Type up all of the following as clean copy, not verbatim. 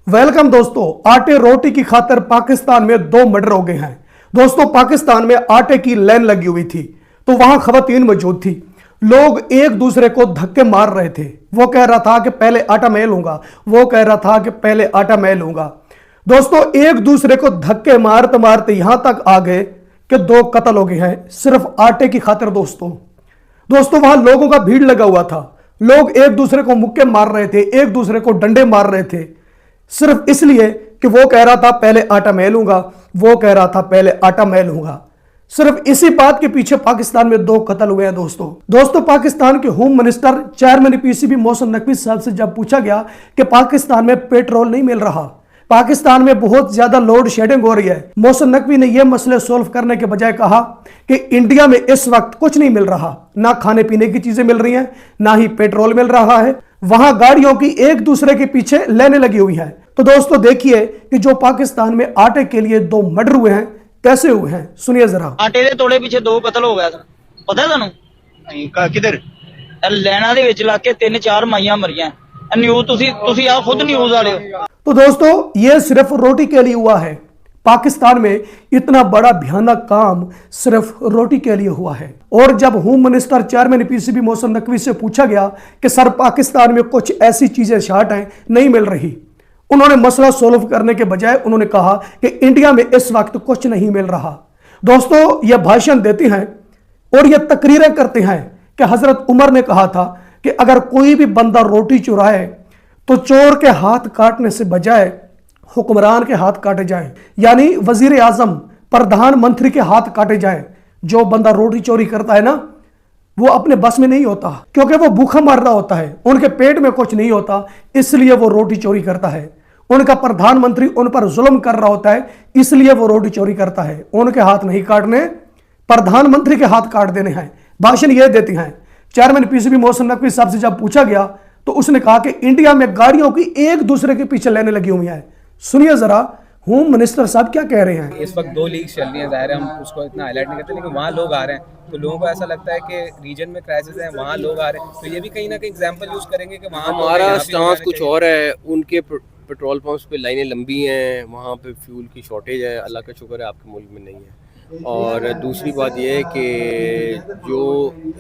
Welcome दोस्तों। आटे रोटी की खातिर पाकिस्तान में 2 मर्डर हो गए हैं। दोस्तों, पाकिस्तान में आटे की लाइन लगी हुई थी तो वहां खवातीन मौजूद थी। लोग एक दूसरे को धक्के मार रहे थे। वो कह रहा था कि पहले आटा मैं लूंगा, वो कह रहा था कि पहले आटा मैं लूंगा। दोस्तों, एक दूसरे को धक्के मारते मारते यहां तक आ गए कि 2 कत्ल हो गए हैं सिर्फ आटे की खातिर। दोस्तों वहां लोगों का भीड़ लगा हुआ था। लोग एक दूसरे को मुक्के मार रहे थे, एक दूसरे को डंडे मार रहे थे, सिर्फ इसलिए कि वो कह रहा था पहले आटा मैं लूंगा, वो कह रहा था पहले आटा मैं लूंगा। सिर्फ इसी बात के पीछे पाकिस्तान में 2 कत्ल हुए हैं। दोस्तों पाकिस्तान के home minister chairman PCB Mohsin Naqvi साहब से जब पूछा गया कि पाकिस्तान में पेट्रोल नहीं मिल रहा, पाकिस्तान में बहुत ज्यादा लोड शेडिंग हो रही है, मोहसिन नकवी ने यह मसले सोल्व करने के बजाय कहा कि इंडिया में इस वक्त कुछ नहीं मिल रहा, ना खाने पीने की चीजें मिल रही हैं, ना ही पेट्रोल मिल रहा है। वहां गाड़ियों की एक दूसरे के पीछे लेने लगी हुई है। तो दोस्तों देखिए कि जो पाकिस्तान में आटे के लिए 2 मर्डर हुए हैं कैसे हुए हैं, सुनिए जरा। आटे ਦੇ ਤੋੜੇ ਪਿੱਛੇ 2 ਕਤਲ ਹੋ ਗਿਆ। ਪਤਾ ਤੁਹਾਨੂੰ? ਨਹੀਂ ਕਿਧਰ ਲੈਣਾ ਦੇ ਵਿੱਚ ਲਾ ਕੇ 3-4 ਮਾਈਆਂ ਮਰੀਆਂ। ਨਿਊਜ਼ ਤੁਸੀਂ ਆ ਖੁਦ ਨਿਊਜ਼ ਵਾਲੇ ਹੋ। तो दोस्तों ये सिर्फ रोटी के लिए हुआ है। पाकिस्तान में इतना बड़ा भयानक काम सिर्फ रोटी के लिए हुआ है। और जब home minister chairman PCB Mohsin Naqvi से पूछा गया कि सर पाकिस्तान में कुछ ऐसी चीजें शार्ट हैं, नहीं मिल रही, उन्होंने मसला सोल्व करने के बजाय उन्होंने कहा कि इंडिया में इस वक्त कुछ नहीं मिल रहा। दोस्तों ये भाषण देते हैं और ये तकरीरें करते हैं कि हजरत उमर ने कहा था कि अगर कोई भी बंदा रोटी चुराए तो चोर के हाथ काटने से बजाय हुक्मरान के हाथ काटे जाए, यानी वजीर आजम प्रधानमंत्री के हाथ काटे जाए। जो बंदा रोटी चोरी करता है ना, वो अपने बस में नहीं होता, क्योंकि वो भूखा मर रहा होता है, उनके पेट में कुछ नहीं होता, इसलिए वो रोटी चोरी करता है। उनका प्रधानमंत्री उन पर जुल्म कर रहा होता है, इसलिए वो रोटी चोरी करता है। उनके हाथ नहीं काटने, प्रधानमंत्री के हाथ काट देने हैं। भाषण ये देते हैं। चेयरमैन पीसीबी मोहसिन नकवी साहब से जब पूछा गया तो उसने कहा कि इंडिया में गाड़ियों की एक दूसरे के पीछे लेने लगी हुई है। सुनिए जरा होम मिनिस्टर साहब क्या कह रहे हैं। इस वक्त 2 लीग चल रही है, जाहिर है हम उसको इतना हाईलाइट नहीं करते, लेकिन वहाँ लोग आ रहे हैं तो लोगों को ऐसा लगता है कि रीजन में क्राइसिस है, वहाँ लोग आ रहे हैं, तो ये भी कहीं ना कहीं एग्जांपल यूज करेंगे कि वहाँ हमारा स्टांस कुछ और है। उनके पेट्रोल पंप्स पे लाइनें लंबी हैं, वहाँ पे फ्यूल की शॉर्टेज है, अल्लाह का शुक्र है आपके मुल्क में नहीं है। और दूसरी बात यह है कि जो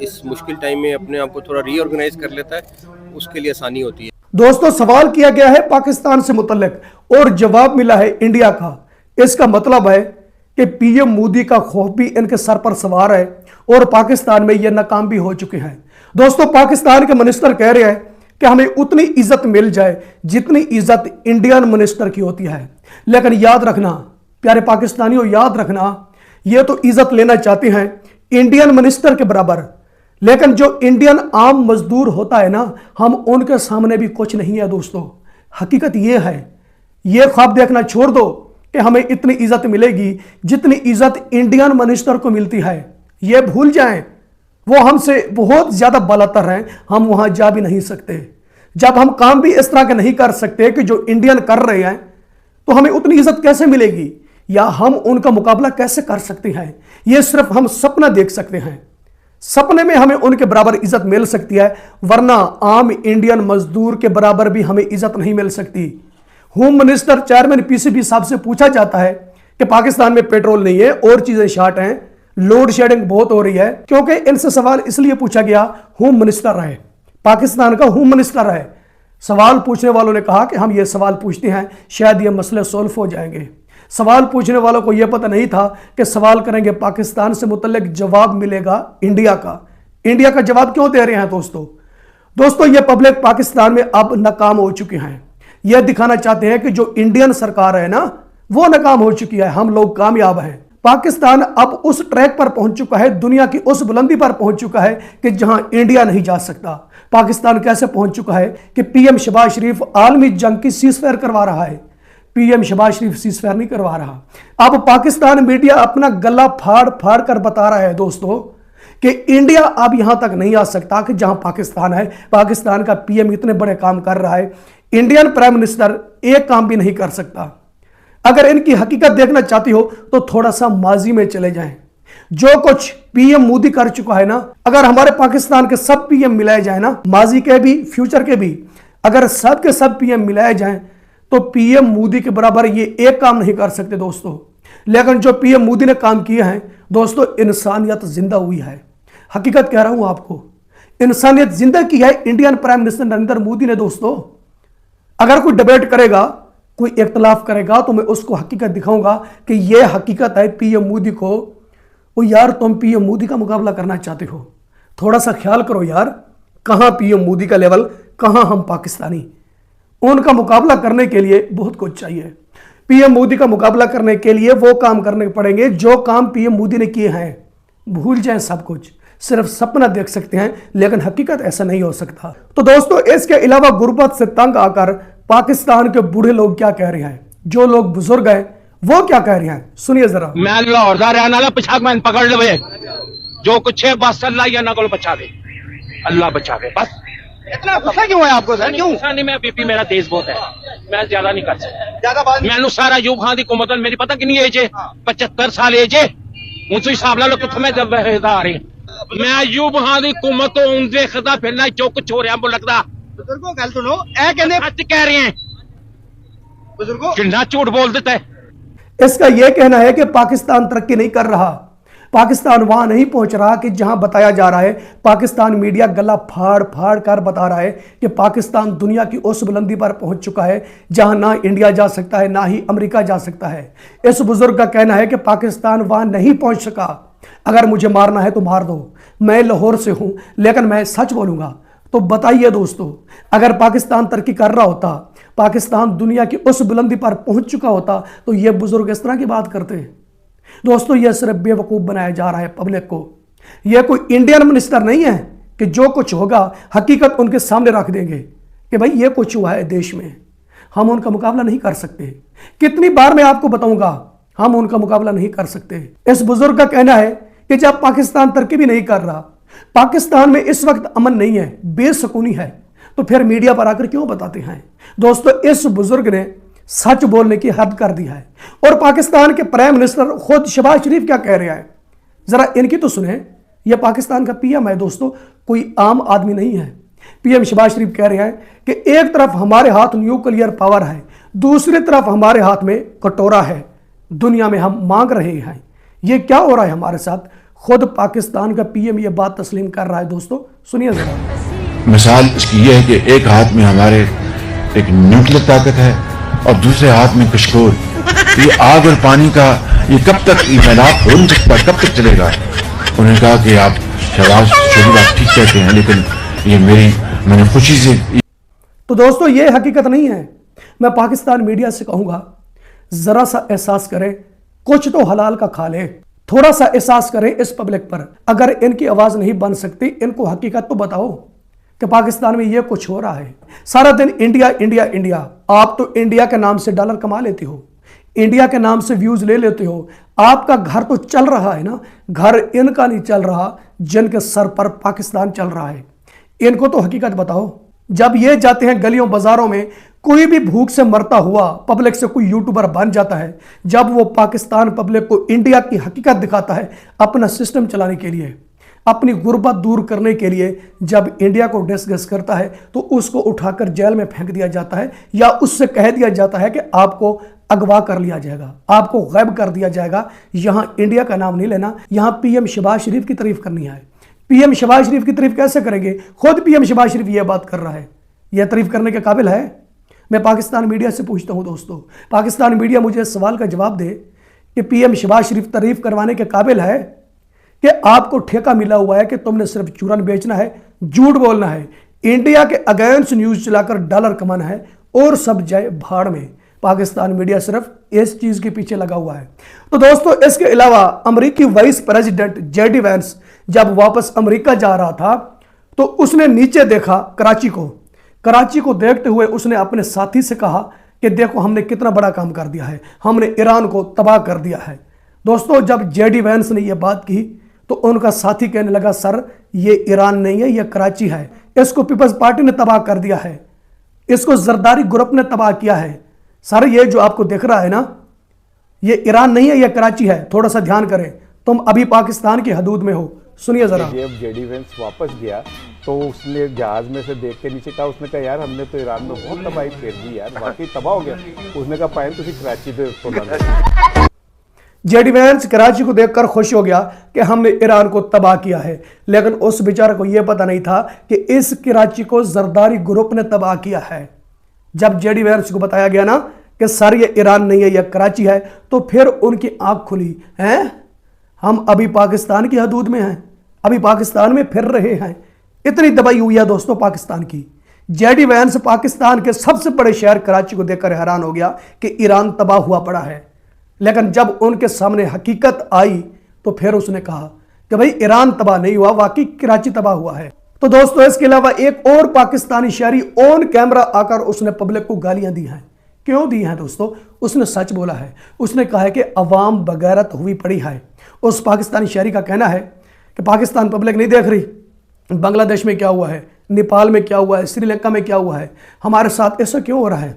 इस मुश्किल टाइम में अपने आप को थोड़ा रीऑर्गेनाइज कर लेता है उसके लिए आसानी होती है। दोस्तों सवाल किया गया है पाकिस्तान से मुतल्लिक और जवाब मिला है इंडिया का। इसका मतलब है कि पीएम मोदी का खौफ भी इनके सर पर सवार है और पाकिस्तान में यह नाकाम भी हो चुके हैं। दोस्तों पाकिस्तान के मिनिस्टर कह रहे हैं कि हमें उतनी इज्जत मिल जाए जितनी इज्जत इंडियन मिनिस्टर की होती है। लेकिन याद रखना प्यारे पाकिस्तानियों, याद रखना, ये तो इज्जत लेना चाहते हैं इंडियन मिनिस्टर के बराबर, लेकिन जो इंडियन आम मजदूर होता है ना, हम उनके सामने भी कुछ नहीं है। दोस्तों हकीकत ये है, ये ख्वाब देखना छोड़ दो कि हमें इतनी इज्जत मिलेगी जितनी इज्जत इंडियन मिनिस्टर को मिलती है। ये भूल जाएं, वो हमसे बहुत ज्यादा बलतर हैं, हम वहां जा भी नहीं सकते। जब हम काम भी इस तरह के नहीं कर सकते कि जो इंडियन कर रहे हैं, तो हमें उतनी इज्जत कैसे मिलेगी या हम उनका मुकाबला कैसे कर सकते हैं। ये सिर्फ हम सपना देख सकते हैं, सपने में हमें उनके बराबर इज्जत मिल सकती है, वरना आम इंडियन मजदूर के बराबर भी हमें इज्जत नहीं मिल सकती। होम मिनिस्टर चेयरमैन पीसीबी साहब से पूछा जाता है कि पाकिस्तान में पेट्रोल नहीं है और चीजें शार्ट हैं, लोड शेडिंग बहुत हो रही है, क्योंकि इनसे सवाल इसलिए पूछा गया, होम मिनिस्टर है, पाकिस्तान का होम मिनिस्टर है। सवाल पूछने वालों ने कहा कि हम ये सवाल पूछते हैं शायद ये मसले सोल्व हो जाएंगे। सवाल पूछने वालों को यह पता नहीं था कि सवाल करेंगे पाकिस्तान से मुतल्लिक, जवाब मिलेगा इंडिया का। इंडिया का जवाब क्यों दे रहे हैं दोस्तों ये पब्लिक पाकिस्तान में अब नाकाम हो चुके हैं। यह दिखाना चाहते हैं कि जो इंडियन सरकार है ना, वो नाकाम हो चुकी है, हम लोग कामयाब हैं। पाकिस्तान अब उस ट्रैक पर पहुंच चुका है, दुनिया की उस बुलंदी पर पहुंच चुका है कि जहां इंडिया नहीं जा सकता। पाकिस्तान कैसे पहुंच चुका है कि पीएम शहबाज शरीफ आलमी जंग की सीजफायर करवा रहा है। पीएम शहबाज शरीफ सीजफायर नहीं करवा रहा। अब पाकिस्तान मीडिया अपना गला फाड़ फाड़ कर बता रहा है दोस्तों कि इंडिया अब यहां तक नहीं आ सकता कि जहां पाकिस्तान है। पाकिस्तान का पीएम इतने बड़े काम कर रहा है, इंडियन प्राइम मिनिस्टर एक काम भी नहीं कर सकता। अगर इनकी हकीकत देखना चाहती हो तो थोड़ा सा माजी में चले जाएं। जो कुछ पीएम मोदी कर चुका है ना, अगर हमारे पाकिस्तान के सब पीएम मिलाए जाए ना, माजी के भी फ्यूचर के भी, अगर सब के सब पीएम मिलाए जाएं तो पीएम मोदी के बराबर ये एक काम नहीं कर सकते दोस्तों। लेकिन जो पीएम मोदी ने काम किए हैं दोस्तों, इंसानियत जिंदा हुई है। हकीकत कह रहा हूं आपको, इंसानियत जिंदा की है Indian prime minister Narendra Modi ने दोस्तों। अगर कोई डिबेट करेगा, कोई इख्तलाफ करेगा, तो मैं उसको हकीकत दिखाऊंगा कि यह हकीकत है पीएम मोदी को। ओ यार, तुम पीएम मोदी का मुकाबला करना चाहते हो, थोड़ा सा ख्याल करो यार। कहां पीएम मोदी का लेवल, कहां हम पाकिस्तानी। उनका मुकाबला करने के लिए बहुत कुछ चाहिए। पीएम मोदी का मुकाबला करने के लिए वो काम करने पड़ेंगे जो काम पीएम मोदी ने किए हैं। भूल जाएं सब कुछ, सिर्फ सपना देख सकते हैं, लेकिन हकीकत ऐसा नहीं हो सकता। तो दोस्तों, इसके अलावा गुर्बत से तंग आकर पाकिस्तान के बूढ़े लोग क्या कह रहे हैं, जो लोग बुजुर्ग हैं वो क्या कह रहे हैं, सुनिए जरा। मैं लाहौर दा रहने वाला, पिछा मैंने पकड़ लवे, जो कुछ है बस अल्लाह ही ना को बचा दे, अल्लाह बचा दे बस। इतना गुस्सा क्यों है आपको सर? क्यों? गुस्सा नहीं, मैं बीपी मेरा तेज बहुत है, मैं ज्यादा नहीं कर सकता। ज्यादा बात मैनू सारा यूब खान की हुकूमत मेरी पता कितनी एज है, 75 साल एज है। उनसे हिसाब ला लो कितों मैं जब आ रही। मैं यूब खान की हुकूमत तो उन देखदा फिरना जो कुछ हो रहा मुल्क दा। बुजुर्गों गल सुनो, ए कहंदे सच कह रहे हैं बुजुर्गों। कितना झूठ बोल देता है। इसका यह कहना है कि पाकिस्तान तरक्की नहीं कर रहा, पाकिस्तान वहां नहीं पहुंच रहा कि जहां बताया जा रहा है। पाकिस्तान मीडिया गला फाड़ फाड़ कर बता रहा है कि पाकिस्तान दुनिया की उस बुलंदी पर पहुंच चुका है जहां ना इंडिया जा सकता है, ना ही अमेरिका जा सकता है। इस बुजुर्ग का कहना है कि पाकिस्तान वहां नहीं पहुंच सका। अगर मुझे मारना है तो मार दो, मैं लाहौर से हूं, लेकिन मैं सच बोलूंगा। तो बताइए दोस्तों, अगर पाकिस्तान तरक्की कर रहा होता, पाकिस्तान दुनिया की उस बुलंदी पर पहुंच चुका होता, तो यह बुजुर्ग इस तरह की बात करते। दोस्तों, यह सिर्फ बेवकूफ बनाया जा रहा है पब्लिक को। यह कोई इंडियन मिनिस्टर नहीं है कि जो कुछ होगा हकीकत उनके सामने रख देंगे कि भाई ये कुछ हुआ है देश में, हम उनका मुकाबला नहीं कर सकते। कितनी बार मैं आपको बताऊंगा, हम उनका मुकाबला नहीं कर सकते। इस बुजुर्ग का कहना है कि जब पाकिस्तान तरक्की भी नहीं कर रहा, पाकिस्तान में इस वक्त अमन नहीं है, बेसुकूनी है, तो फिर मीडिया पर आकर क्यों बताते हैं। दोस्तों, इस बुजुर्ग ने सच बोलने की हद कर दी है। और पाकिस्तान के प्राइम मिनिस्टर खुद शहबाज शरीफ क्या कह रहे हैं, जरा इनकी तो सुने। यह पाकिस्तान का पीएम है दोस्तों, कोई आम आदमी नहीं है। पीएम शहबाज शरीफ कह रहे हैं कि एक तरफ हमारे हाथ न्यूक्लियर पावर है, दूसरी तरफ हमारे हाथ में कटोरा है, दुनिया में हम मांग रहे हैं। यह क्या हो रहा है हमारे साथ, खुद पाकिस्तान का पीएम यह बात तस्लीम कर रहा है। दोस्तों सुनिए जरा। मिसाल इसकी यह है कि एक हाथ में हमारे एक न्यूक्लियर ताकत है और दूसरे हाथ में कशकोर। ये आग और पानी का ये कब तक मैदान हो नहीं सकता, कब तक चलेगा। उन्होंने कहा कि आप शहबाज शरीफ आप ठीक कहते हैं, लेकिन ये मैंने खुशी से। तो दोस्तों, ये हकीकत नहीं है। मैं पाकिस्तान मीडिया से कहूंगा, जरा सा एहसास करें, कुछ तो हलाल का खा ले, थोड़ा सा एहसास करें इस पब्लिक पर। अगर इनकी आवाज नहीं बन सकती, इनको हकीकत तो बताओ कि पाकिस्तान में यह कुछ हो रहा है। सारा दिन इंडिया इंडिया इंडिया, आप तो इंडिया के नाम से डॉलर कमा लेते हो, इंडिया के नाम से व्यूज ले लेते हो। आपका घर तो चल रहा है ना, घर इनका नहीं चल रहा जिनके सर पर पाकिस्तान चल रहा है। इनको तो हकीकत बताओ। जब ये जाते हैं गलियों बाजारों में, कोई भी भूख से मरता हुआ पब्लिक से कोई यूट्यूबर बन जाता है, जब वो पाकिस्तान पब्लिक को इंडिया की हकीकत दिखाता है अपना सिस्टम चलाने के लिए, अपनी गुर्बत दूर करने के लिए, जब इंडिया को डिस्कस करता है तो उसको उठाकर जेल में फेंक दिया जाता है, या उससे कह दिया जाता है कि आपको अगवा कर लिया जाएगा, आपको गायब कर दिया जाएगा। यहां इंडिया का नाम नहीं लेना, यहां पीएम शहबाज शरीफ की तारीफ करनी है। पीएम शहबाज शरीफ की तारीफ कैसे करेंगे, खुद पीएम शहबाज शरीफ यह बात कर रहा है। यह तारीफ करने के काबिल है? मैं पाकिस्तान मीडिया से पूछता हूं दोस्तों, पाकिस्तान मीडिया मुझे इस सवाल का जवाब दे कि पीएम शहबाज शरीफ तारीफ करवाने के काबिल है कि आपको ठेका मिला हुआ है कि तुमने सिर्फ चूरन बेचना है, झूठ बोलना है, इंडिया के अगेंस्ट न्यूज चलाकर डॉलर कमाना है और सब जाए भाड़ में। पाकिस्तान मीडिया सिर्फ इस चीज के पीछे लगा हुआ है। तो दोस्तों, इसके अलावा अमेरिकी वाइस प्रेसिडेंट जेडी वैंस जब वापस अमेरिका जा रहा था तो उसने नीचे देखा कराची को देखते हुए उसने अपने साथी से कहा कि देखो हमने कितना बड़ा काम कर दिया है, हमने ईरान को तबाह कर दिया है। दोस्तों, जब जेडी वैंस ने यह बात की तो उनका साथी कहने लगा, सर ये ईरान नहीं है, यह कराची है, इसको पीपल्स पार्टी ने तबाह कर दिया है, इसको जरदारी ग्रुप ने तबाह किया है। सर ये जो आपको दिख रहा है ना, ये ईरान नहीं है, यह कराची है, थोड़ा सा ध्यान करें, तुम अभी पाकिस्तान की हदूद में हो, सुनिए जरा। जब जेडी वेंस वापस गया तो उसने जहाज में से देख के नीचे कहा, उसने कहा यार हमने तो ईरान में बहुत तबाही फेर दी यार, वाकई तबाह हो गया। उसने कहा पायन तुसी कराची दे उत्तों लंघ। जेडी वेंस कराची को देखकर खुश हो गया कि हमने ईरान को तबाह किया है, लेकिन उस बेचारे को यह पता नहीं था कि इस कराची को जरदारी ग्रुप ने तबाह किया है। जब जेडी वेंस को बताया गया ना कि सर ये ईरान नहीं है, यह कराची है, तो फिर उनकी आंख खुली। हैं, हम अभी पाकिस्तान की हदूद में हैं, अभी पाकिस्तान में फिर रहे हैं। इतनी तबाही हुई है दोस्तों पाकिस्तान की। जेडी वेंस पाकिस्तान के सबसे बड़े शहर कराची को देखकर हैरान हो गया कि ईरान तबाह हुआ पड़ा है, लेकिन जब उनके सामने हकीकत आई तो फिर उसने कहा कि भाई ईरान तबाह नहीं हुआ, वाकई कराची तबाह हुआ है। तो दोस्तों इसके अलावा एक और पाकिस्तानी शहरी ऑन कैमरा आकर उसने पब्लिक को गालियां दी हैं। क्यों दी हैं दोस्तों? उसने सच बोला है। उसने कहा है कि अवाम बगैरत हुई पड़ी है। उस पाकिस्तानी शहरी का कहना है कि पाकिस्तान पब्लिक नहीं देख रही, बांग्लादेश में क्या हुआ है, नेपाल में क्या हुआ है, श्रीलंका में क्या हुआ है, हमारे साथ ऐसा क्यों हो रहा है?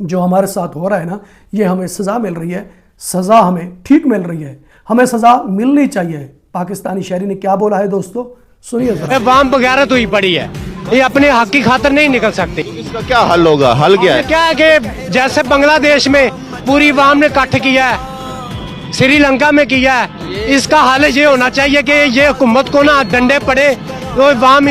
जो हमारे साथ हो रहा है ना, ये हमें सज़ा मिल रही है, सज़ा हमें ठीक मिल रही है, हमें सज़ा मिलनी चाहिए। पाकिस्तानी शहरी ने क्या बोला है दोस्तों, सुनिए जरा। अवाम बगैरत हुई पड़ी है, ये अपने हक की खातर नहीं निकल सकती। इसका क्या हल होगा? हल क्या है? क्या है कि जैसे बांग्लादेश में पूरी अवाम ने इकट्ठ किया है, श्रीलंका में किया है, इसका हल ये होना चाहिए कि ये हुकूमत को ना डंडे पड़े तो अवाम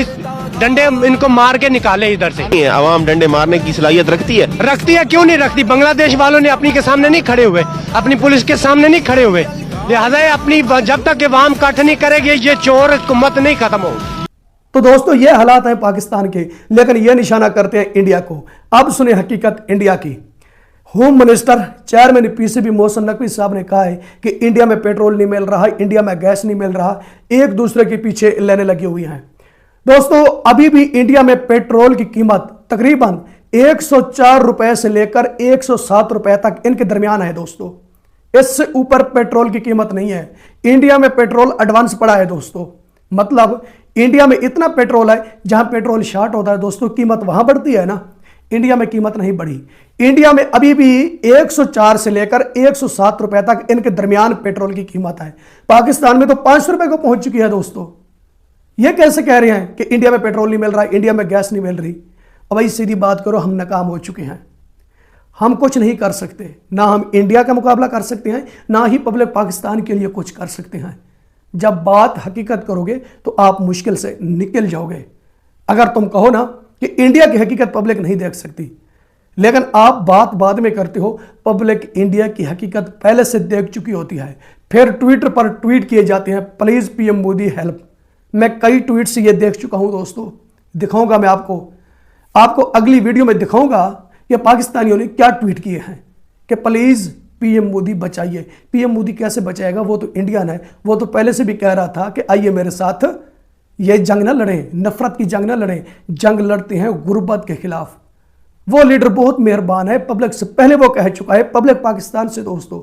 डंडे इनको मार के निकाले इधर से। अवाम डंडे मारने की सलाहियत रखती है? रखती है, क्यों नहीं रखती? बांग्लादेश वालों ने अपनी के सामने नहीं खड़े हुए, अपनी पुलिस के सामने नहीं खड़े हुए, लिहाजा अपनी जब तक अवाम इकट्ठ नहीं करेगी ये चोर हुकूमत नहीं खत्म होगी। तो दोस्तों ये हालात हैं पाकिस्तान के, लेकिन ये निशाना करते हैं इंडिया को। अब सुने हकीकत इंडिया की। Home minister chairman PCB Mohsin Naqvi साहब ने कहा है कि इंडिया में पेट्रोल नहीं मिल रहा, इंडिया में गैस नहीं मिल रहा, एक दूसरे के पीछे लेने लगी हुई हैं। दोस्तों अभी भी इंडिया में पेट्रोल की कीमत तकरीबन 104 रुपए से लेकर 107 रुपए तक इनके दरमियान है दोस्तों। इससे ऊपर पेट्रोल की कीमत नहीं है। इंडिया में पेट्रोल एडवांस पड़ा है दोस्तों, मतलब इंडिया में इतना पेट्रोल है, जहां पेट्रोल शॉर्ट होता है दोस्तों कीमत वहां बढ़ती है ना, इंडिया में कीमत नहीं बढ़ी। इंडिया में अभी भी 104 से लेकर 107 रुपए तक इनके दरमियान पेट्रोल की कीमत है। पाकिस्तान में तो 500 रुपए को पहुंच चुकी है दोस्तों। ये कैसे कह रहे हैं कि इंडिया में पेट्रोल नहीं मिल रहा है, इंडिया में गैस नहीं मिल रही? अब भाई सीधी बात करो, हम नाकाम हो चुके हैं, हम कुछ नहीं कर सकते, ना हम इंडिया का मुकाबला कर सकते हैं, ना ही पब्लिक पाकिस्तान के लिए कुछ कर सकते हैं। जब बात हकीकत करोगे तो आप मुश्किल से निकल जाओगे। अगर तुम कहो ना कि इंडिया की हकीकत पब्लिक नहीं देख सकती, लेकिन आप बात बाद में करते हो, पब्लिक इंडिया की हकीकत पहले से देख चुकी होती है। फिर ट्विटर पर ट्वीट किए जाते हैं, प्लीज पीएम मोदी हेल्प। मैं कई ट्वीट से ये देख चुका हूं दोस्तों, दिखाऊंगा मैं आपको अगली वीडियो में दिखाऊंगा कि पाकिस्तानियों ने क्या ट्वीट किए हैं कि प्लीज पीएम मोदी बचाइए। पीएम मोदी कैसे बचाएगा? वो तो इंडियन है, वो तो पहले से भी कह रहा था कि आइए मेरे साथ ये जंग ना लड़ें, नफरत की जंग ना लड़ें, जंग लड़ते हैं गुर्बत के खिलाफ। वो लीडर बहुत मेहरबान है, पब्लिक से पहले वो कह चुका है, पब्लिक पाकिस्तान से दोस्तों।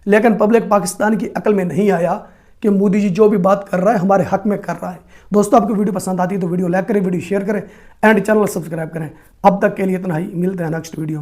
लेकिन पब्लिक पाकिस्तान की अकल में नहीं आया कि मोदी जी जो भी बात कर रहा है हमारे हक में कर रहा है। दोस्तों आपको वीडियो पसंद आती है तो वीडियो लाइक करें, वीडियो शेयर करें एंड चैनल सब्सक्राइब करें। अब तक के लिए इतना ही, मिलते हैं नेक्स्ट वीडियो।